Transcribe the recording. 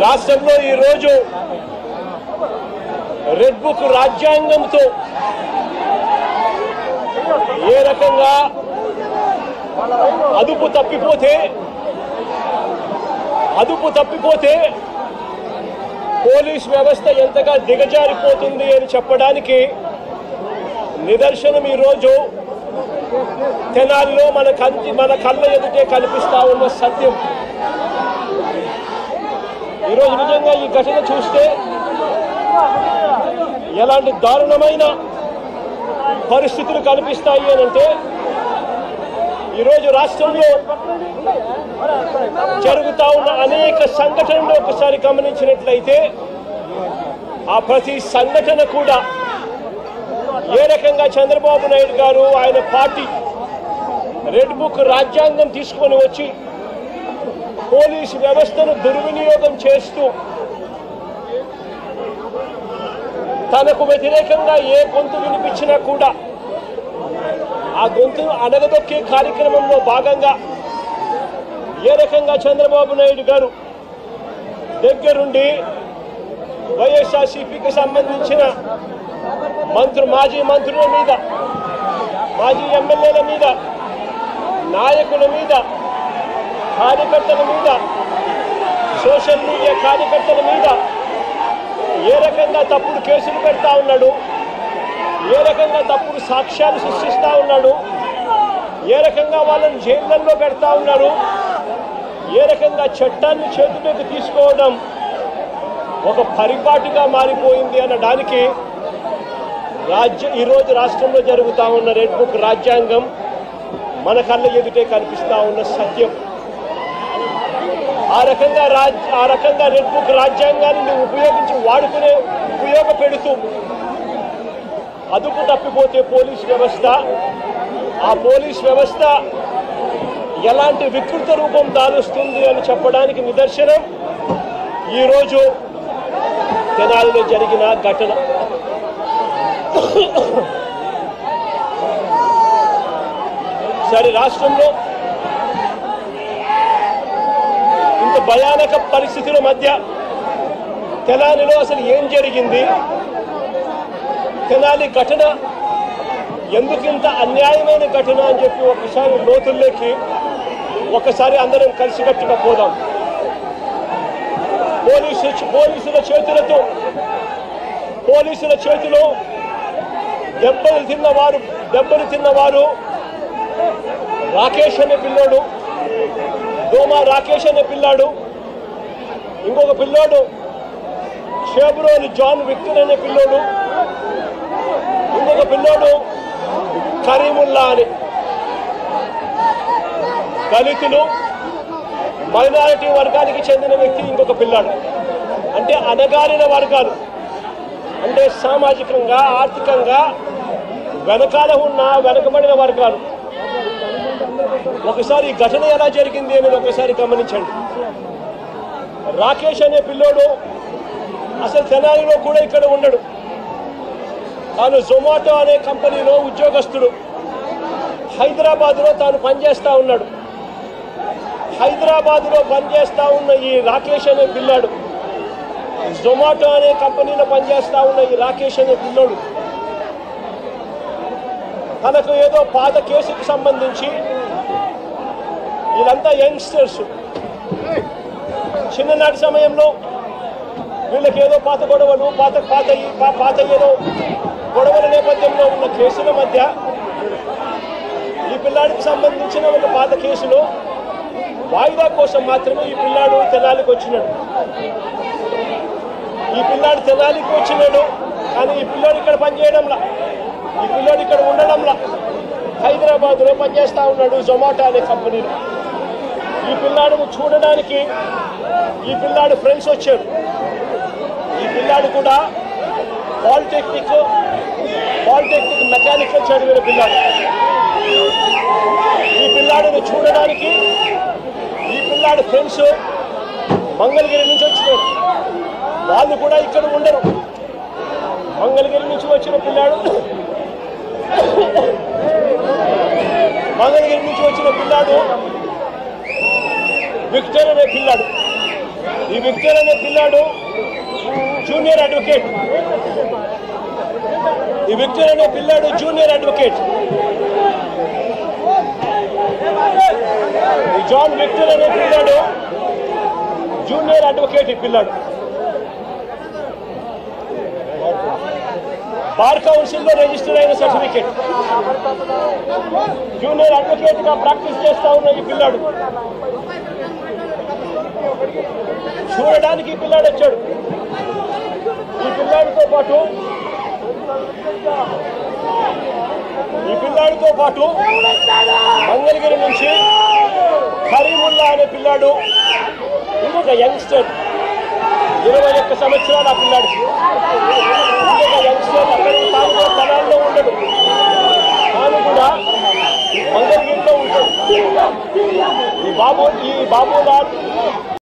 రాష్ట్రంలో ఈరోజు red book రాజ్యాంగంతో ఏ రకంగా అదుపు తప్పిపోతే పోలీస్ వ్యవస్థ ఎంతగా దిగజారిపోతుంది అని చెప్పడానికి నిదర్శనం ఈరోజు తెనాలిలో మన కళ్ళ ఎదుటే కనిపిస్తా ఉన్న సత్యం. ఈరోజు నిజంగా ఈ ఘటన చూస్తే ఎలాంటి దారుణమైన పరిస్థితులు కనిపిస్తాయి అనంటే ఈరోజు రాష్ట్రంలో జరుగుతా ఉన్న అనేక సంఘటనలు ఒకసారి గమనించినట్లయితే ఆ ప్రతి సంఘటన కూడా ఏ రకంగా చంద్రబాబు నాయుడు గారు ఆయన పార్టీ రెడ్ బుక్ రాజ్యాంగం తీసుకొని వచ్చి పోలీసు వ్యవస్థను దుర్వినియోగం చేస్తూ తనకు వ్యతిరేకంగా ఏ గొంతు వినిపించినా కూడా ఆ గొంతును అణగదొక్కే కార్యక్రమంలో భాగంగా ఏ రకంగా చంద్రబాబు నాయుడు గారు దగ్గరుండి వైఎస్ఆర్సీపీకి సంబంధించిన మాజీ మంత్రుల మీద, మాజీ ఎమ్మెల్యేల మీద, నాయకుల మీద, కార్యకర్తల మీద, సోషల్ మీడియా కార్యకర్తల మీద ఏ రకంగా తప్పుడు కేసులు పెడతా ఉన్నాడు, ఏ రకంగా తప్పుడు సాక్ష్యాలు సృష్టిస్తూ ఉన్నాడు, ఏ రకంగా వాళ్ళని జైళ్ళల్లో పెడతా ఉన్నారు, ఏ రకంగా చట్టాన్ని చేతిలోకి తీసుకోవడం ఒక పరిపాటిగా మారిపోయింది అనడానికి ఈరోజు రాష్ట్రంలో జరుగుతూ ఉన్న రెడ్ బుక్ రాజ్యాంగం మన కళ్ళ ఎదుటే కనిపిస్తూ ఉన్న సత్యం. ఆ రకంగా రెడ్ బుక్ రాజ్యాంగాన్ని ఉపయోగపెడుతూ అదుపు తప్పిపోతే పోలీస్ వ్యవస్థ, ఆ పోలీస్ వ్యవస్థ ఎలాంటి వికృత రూపం దాలుస్తుంది అని చెప్పడానికి నిదర్శనం ఈరోజు తెనాలిలో జరిగిన ఘటన. సరే, రాష్ట్రంలో ఇంత భయానక పరిస్థితుల మధ్య తెనాలిలో అసలు ఏం జరిగింది, తెనాలి ఘటన ఎందుకింత అన్యాయమైన ఘటన అని చెప్పి ఒకసారి లోతుల్లోకి ఒకసారి అందరం కలిసికట్టుగా పోదాం. పోలీసుల చేతిలో దెబ్బలు తిన్నవారు రాకేష్ అనే పిల్లోడు, దోమా రాకేష్ అనే పిల్లాడు, ఇంకొక పిల్లోడు షేబ్రోలు జాన్ విక్టర్ అనే పిల్లోడు, ఇంకొక పిల్లోడు కరీముల్లా అని. దళితులు, మైనారిటీ వర్గానికి చెందిన వ్యక్తి ఇంకొక పిల్లాడు. అంటే అణగారిన వర్గాలు, అంటే సామాజికంగా ఆర్థికంగా వెనకబడిన వర్గాలు. ఒకసారి ఈ ఘటన ఎలా జరిగింది అనేది ఒకసారి గమనించండి. రాకేష్ అనే పిల్లోడు అసలు తెనాలిలో కూడా ఇక్కడ ఉండడు. తాను జొమాటో అనే కంపెనీలో ఉద్యోగస్తుడు. హైదరాబాద్లో తాను పనిచేస్తూ ఉన్నాడు. హైదరాబాద్లో పనిచేస్తూ ఉన్న ఈ రాకేష్ అనే పిల్లాడు, జొమాటో అనే కంపెనీలో పనిచేస్తూ ఉన్న ఈ రాకేష్ అనే పిల్లోడు తనకు ఏదో పాత కేసుకు సంబంధించి, వీళ్ళంతా యంగ్స్టర్స్, చిన్ననాటి సమయంలో వీళ్ళకి ఏదో పాత గొడవలు, పాత ఏదో గొడవల నేపథ్యంలో ఉన్న కేసుల మధ్య ఈ పిల్లాడికి సంబంధించిన ఒక పాత కేసులో వాయిదా కోసం మాత్రమే ఈ పిల్లాడు తెనాలికి వచ్చినాడు. కానీ ఈ పిల్లోడు ఇక్కడ పనిచేయడంలా, ఈ పిల్లోడు ఇక్కడ ఉండడంలా, హైదరాబాద్లో పనిచేస్తూ ఉన్నాడు జొమాటో అనే కంపెనీలో. ఈ పిల్లాడును చూడడానికి ఈ పిల్లాడు ఫ్రెండ్స్ వచ్చారు. ఈ పిల్లాడు కూడా పాలిటెక్నిక్ మెకానికల్ చదివిన పిల్లాడు. ఈ పిల్లాడును చూడడానికి ఈ పిల్లాడు ఫ్రెండ్స్ మంగళగిరి నుంచి వచ్చినారు. వాళ్ళు కూడా ఇక్కడ ఉండరు. మంగళగిరి నుంచి వచ్చిన పిల్లాడు విక్టర్ అనే పిల్లాడు ఈ విక్టర్ అనే పిల్లాడు జూనియర్ అడ్వకేట్. ఈ విక్టర్ అనే పిల్లాడు జూనియర్ అడ్వకేట్. ఈ జాన్ విక్టర్ అనే పిల్లాడు జూనియర్ అడ్వకేట్. ఈ పిల్లాడు బార్ కౌన్సిల్ లో రిజిస్టర్ అయిన సర్టిఫికేట్. జూనియర్ అడ్వకేట్ గా ప్రాక్టీస్ చేస్తా ఉన్న ఈ పిల్లాడు చూడడానికి ఈ పిల్లాడు వచ్చాడు. ఈ పిల్లాడితో పాటు మంగళగిరి నుంచి కరీముల్లా అనే పిల్లాడు, ఇంకొక యంగ్స్టర్ 21 సంవత్సరాలు. ఆ పిల్లాడికి ఇంకొక యంగ్స్టర్ అక్కడ తాను తనాల్లో ఉండడు, తాను కూడా మంగళగిరిలో ఉంటాడు. ఈ బాబులాల్